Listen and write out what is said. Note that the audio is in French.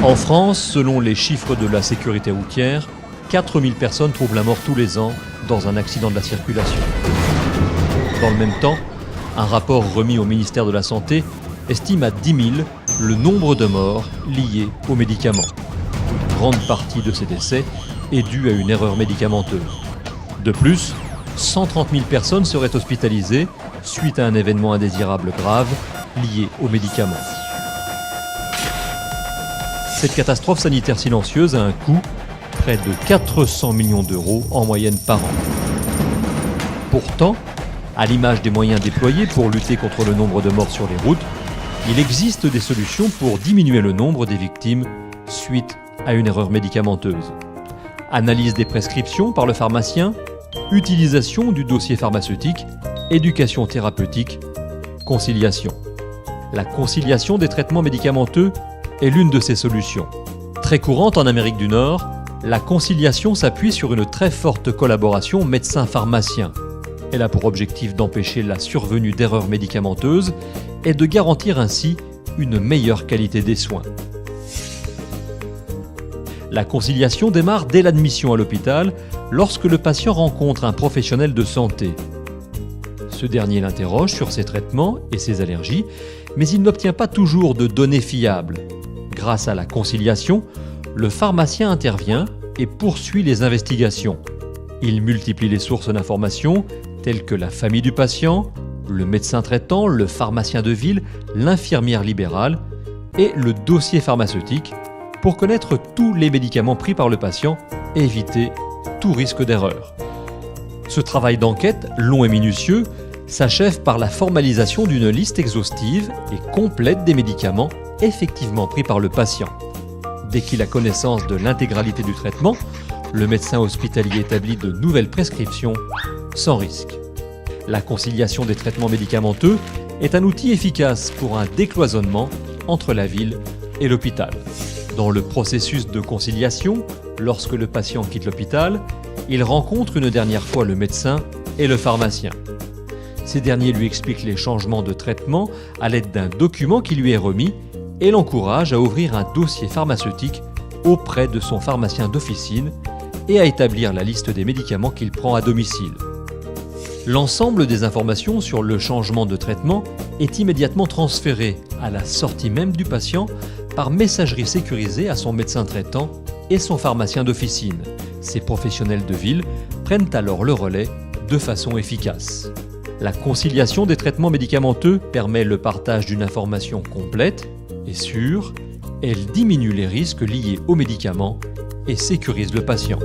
En France, selon les chiffres de la sécurité routière, 4000 personnes trouvent la mort tous les ans dans un accident de la circulation. Dans le même temps, un rapport remis au ministère de la Santé estime à 10 000 le nombre de morts liés aux médicaments. Une grande partie de ces décès est due à une erreur médicamenteuse. De plus, 130 000 personnes seraient hospitalisées suite à un événement indésirable grave lié aux médicaments. Cette catastrophe sanitaire silencieuse a un coût près de 400 millions d'euros en moyenne par an. Pourtant, à l'image des moyens déployés pour lutter contre le nombre de morts sur les routes, il existe des solutions pour diminuer le nombre des victimes suite à une erreur médicamenteuse. Analyse des prescriptions par le pharmacien, utilisation du dossier pharmaceutique, éducation thérapeutique, conciliation. La conciliation des traitements médicamenteux est l'une de ces solutions. Très courante en Amérique du Nord, la conciliation s'appuie sur une très forte collaboration médecin-pharmacien. Elle a pour objectif d'empêcher la survenue d'erreurs médicamenteuses et de garantir ainsi une meilleure qualité des soins. La conciliation démarre dès l'admission à l'hôpital lorsque le patient rencontre un professionnel de santé. Ce dernier l'interroge sur ses traitements et ses allergies, mais il n'obtient pas toujours de données fiables. Grâce à la conciliation, le pharmacien intervient et poursuit les investigations. Il multiplie les sources d'informations telles que la famille du patient, le médecin traitant, le pharmacien de ville, l'infirmière libérale et le dossier pharmaceutique pour connaître tous les médicaments pris par le patient et éviter tout risque d'erreur. Ce travail d'enquête, long et minutieux, s'achève par la formalisation d'une liste exhaustive et complète des médicaments effectivement pris par le patient. Dès qu'il a connaissance de l'intégralité du traitement, le médecin hospitalier établit de nouvelles prescriptions sans risque. La conciliation des traitements médicamenteux est un outil efficace pour un décloisonnement entre la ville et l'hôpital. Dans le processus de conciliation, lorsque le patient quitte l'hôpital, il rencontre une dernière fois le médecin et le pharmacien. Ces derniers lui expliquent les changements de traitement à l'aide d'un document qui lui est remis et l'encouragent à ouvrir un dossier pharmaceutique auprès de son pharmacien d'officine et à établir la liste des médicaments qu'il prend à domicile. L'ensemble des informations sur le changement de traitement est immédiatement transféré à la sortie même du patient par messagerie sécurisée à son médecin traitant et son pharmacien d'officine. Ces professionnels de ville prennent alors le relais de façon efficace. La conciliation des traitements médicamenteux permet le partage d'une information complète et sûre. Elle diminue les risques liés aux médicaments et sécurise le patient.